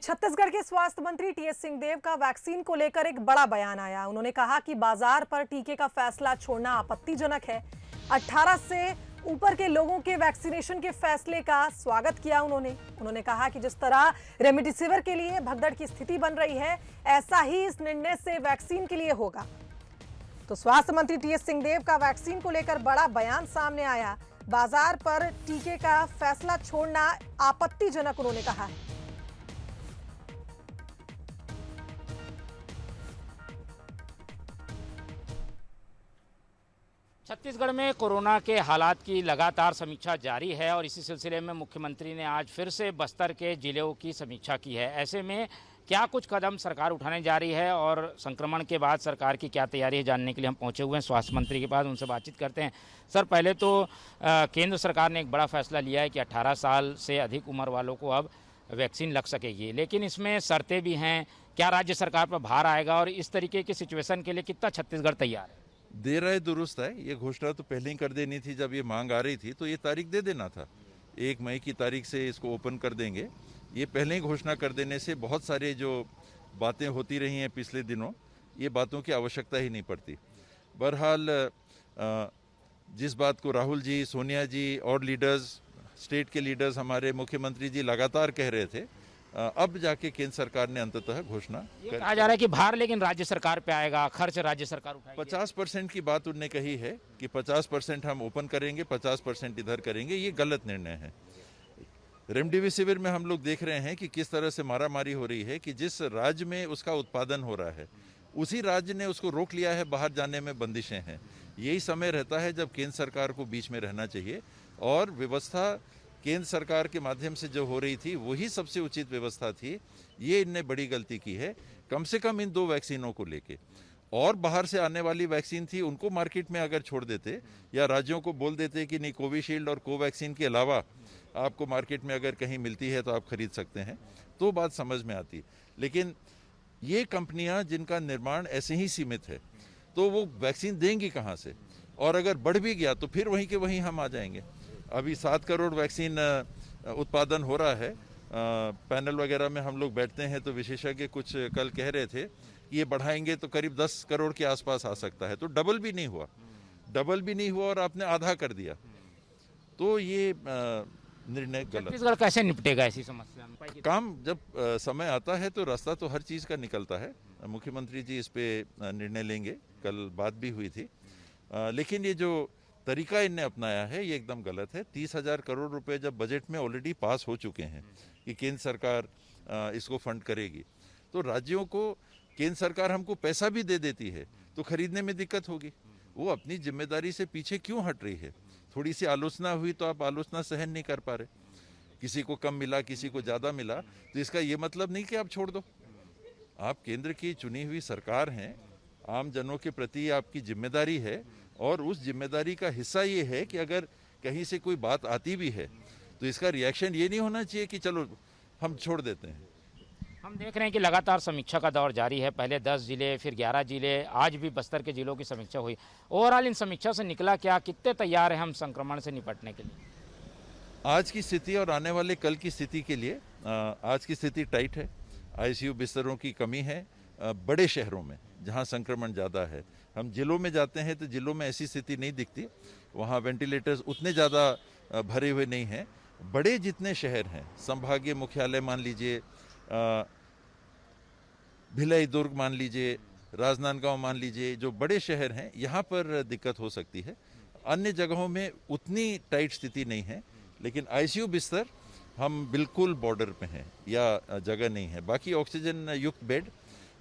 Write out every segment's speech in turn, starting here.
छत्तीसगढ़ के स्वास्थ्य मंत्री टीएस सिंहदेव का वैक्सीन को लेकर एक बड़ा बयान आया। उन्होंने कहा कि बाजार पर टीके का फैसला छोड़ना आपत्तिजनक है। 18 से ऊपर के लोगों के वैक्सीनेशन के फैसले का स्वागत किया उन्होंने कहा कि जिस तरह रेमडेसिविर के लिए भगदड़ की स्थिति बन रही है, ऐसा ही इस निर्णय से वैक्सीन के लिए होगा। तो स्वास्थ्य मंत्री टीएस सिंहदेव का वैक्सीन को लेकर बड़ा बयान सामने आया। बाजार पर टीके का फैसला छोड़ना आपत्तिजनक उन्होंने कहा है। छत्तीसगढ़ में कोरोना के हालात की लगातार समीक्षा जारी है और इसी सिलसिले में मुख्यमंत्री ने आज फिर से बस्तर के जिलों की समीक्षा की है। ऐसे में क्या कुछ कदम सरकार उठाने जा रही है और संक्रमण के बाद सरकार की क्या तैयारी है, जानने के लिए हम पहुंचे हुए हैं स्वास्थ्य मंत्री के पास। उनसे बातचीत करते हैं। सर, पहले तो केंद्र सरकार ने एक बड़ा फैसला लिया है कि 18 साल से अधिक उम्र वालों को अब वैक्सीन लग सकेगी, लेकिन इसमें शर्तें भी हैं। क्या राज्य सरकार पर भार आएगा और इस तरीके की सिचुएशन के लिए कितना छत्तीसगढ़ तैयार है? देर है दुरुस्त है। ये घोषणा तो पहले ही कर देनी थी। जब ये मांग आ रही थी तो ये तारीख दे देना था। 1 मई की तारीख से इसको ओपन कर देंगे। ये पहले ही घोषणा कर देने से बहुत सारे जो बातें होती रही हैं पिछले दिनों, ये बातों की आवश्यकता ही नहीं पड़ती। बहरहाल जिस बात को राहुल जी, सोनिया जी और लीडर्स, स्टेट के लीडर्स, हमारे मुख्यमंत्री जी लगातार कह रहे थे, अब जाके केंद्र सरकार ने अंततः घोषणा कहा जा रहा है कि भार लेकिन राज्य सरकार पे आएगा, खर्च राज्य सरकार उठाएगी। 50% की बात उन्होंने कही है कि 50% हम ओपन करेंगे, 50% इधर करेंगे। ये गलत निर्णय है। रेमडेसिविर में हम लोग देख रहे हैं कि किस तरह से मारामारी हो रही है कि जिस राज्य में उसका उत्पादन हो रहा है उसी राज्य ने उसको रोक लिया है। बाहर जाने में बंदिशें हैं। यही समय रहता है जब केंद्र सरकार को बीच में रहना चाहिए और व्यवस्था केंद्र सरकार के माध्यम से जो हो रही थी वही सबसे उचित व्यवस्था थी। ये इनने बड़ी गलती की है। कम से कम इन 2 वैक्सीनों को लेके, और बाहर से आने वाली वैक्सीन थी उनको मार्केट में अगर छोड़ देते या राज्यों को बोल देते कि नहीं, कोविशील्ड और कोवैक्सीन के अलावा आपको मार्केट में अगर कहीं मिलती है तो आप खरीद सकते हैं, तो बात समझ में आती। लेकिन ये कंपनियां जिनका निर्माण ऐसे ही सीमित है, तो वो वैक्सीन देंगी कहाँ से? और अगर बढ़ भी गया तो फिर वहीं के वहीं हम आ जाएंगे। अभी 7 करोड़ वैक्सीन उत्पादन हो रहा है। पैनल वगैरह में हम लोग बैठते हैं तो विशेषज्ञ कुछ कल कह रहे थे कि ये बढ़ाएंगे तो करीब 10 करोड़ के आसपास आ सकता है। तो डबल भी नहीं हुआ और आपने आधा कर दिया। तो ये निर्णय गलत। छत्तीसगढ़ कैसे निपटेगा ऐसी समस्या में? काम जब समय आता है तो रास्ता तो हर चीज़ का निकलता है। मुख्यमंत्री जी इस पे निर्णय लेंगे। कल बात भी हुई थी। लेकिन ये जो तरीका इनने अपनाया है ये एकदम गलत है। 30,000 करोड़ रुपए जब बजट में ऑलरेडी पास हो चुके हैं कि केंद्र सरकार इसको फंड करेगी, तो राज्यों को केंद्र सरकार हमको पैसा भी दे देती है तो खरीदने में दिक्कत होगी। वो अपनी जिम्मेदारी से पीछे क्यों हट रही है? थोड़ी सी आलोचना हुई तो आप आलोचना सहन नहीं कर पा रहे। किसी को कम मिला, किसी को ज़्यादा मिला, तो इसका ये मतलब नहीं कि आप छोड़ दो। आप केंद्र की चुनी हुई सरकार हैं, आम जनों के प्रति आपकी जिम्मेदारी है और उस जिम्मेदारी का हिस्सा ये है कि अगर कहीं से कोई बात आती भी है तो इसका रिएक्शन ये नहीं होना चाहिए कि चलो हम छोड़ देते हैं। हम देख रहे हैं कि लगातार समीक्षा का दौर जारी है। पहले 10 जिले, फिर 11 जिले, आज भी बस्तर के जिलों की समीक्षा हुई। ओवरऑल इन समीक्षा से निकला क्या? कितने तैयार हैं हम संक्रमण से निपटने के लिए? आज की स्थिति और आने वाले कल की स्थिति के लिए आज की स्थिति टाइट है। आईसीयू बिस्तरों की कमी है बड़े शहरों में जहां संक्रमण ज़्यादा है। हम जिलों में जाते हैं तो जिलों में ऐसी स्थिति नहीं दिखती। वहां वेंटिलेटर्स उतने ज़्यादा भरे हुए नहीं हैं। बड़े जितने शहर हैं, संभागीय मुख्यालय मान लीजिए, भिलाई दुर्ग मान लीजिए, राजनांदगांव मान लीजिए, जो बड़े शहर हैं यहाँ पर दिक्कत हो सकती है। अन्य जगहों में उतनी टाइट स्थिति नहीं है। लेकिन आईसीयू बिस्तर हम बिल्कुल बॉर्डर पे हैं या जगह नहीं है। बाकी ऑक्सीजन युक्त बेड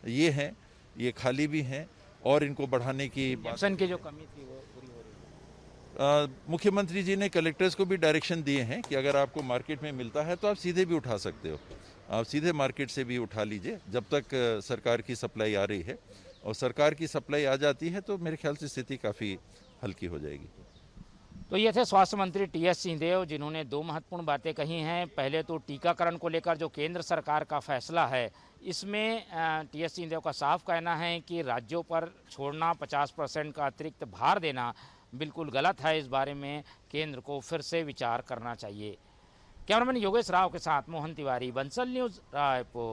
ये हैं, ये खाली भी हैं और इनको बढ़ाने की की जो कमी थी वो पूरी हो रही है। मुख्यमंत्री जी ने कलेक्टर्स को भी डायरेक्शन दिए हैं कि अगर आपको मार्केट में मिलता है तो आप सीधे भी उठा सकते हो। आप सीधे मार्केट से भी उठा लीजिए जब तक सरकार की सप्लाई आ रही है। और सरकार की सप्लाई आ जाती है तो मेरे ख्याल से स्थिति काफ़ी हल्की हो जाएगी। तो ये थे स्वास्थ्य मंत्री टीएस सिंहदेव, जिन्होंने 2 महत्वपूर्ण बातें कही हैं। पहले तो टीकाकरण को लेकर जो केंद्र सरकार का फैसला है, इसमें टीएस सिंहदेव का साफ कहना है कि राज्यों पर छोड़ना, 50% का अतिरिक्त भार देना बिल्कुल गलत है। इस बारे में केंद्र को फिर से विचार करना चाहिए। कैमरामैन योगेश राव के साथ मोहन तिवारी, बंसल न्यूज, रायपुर।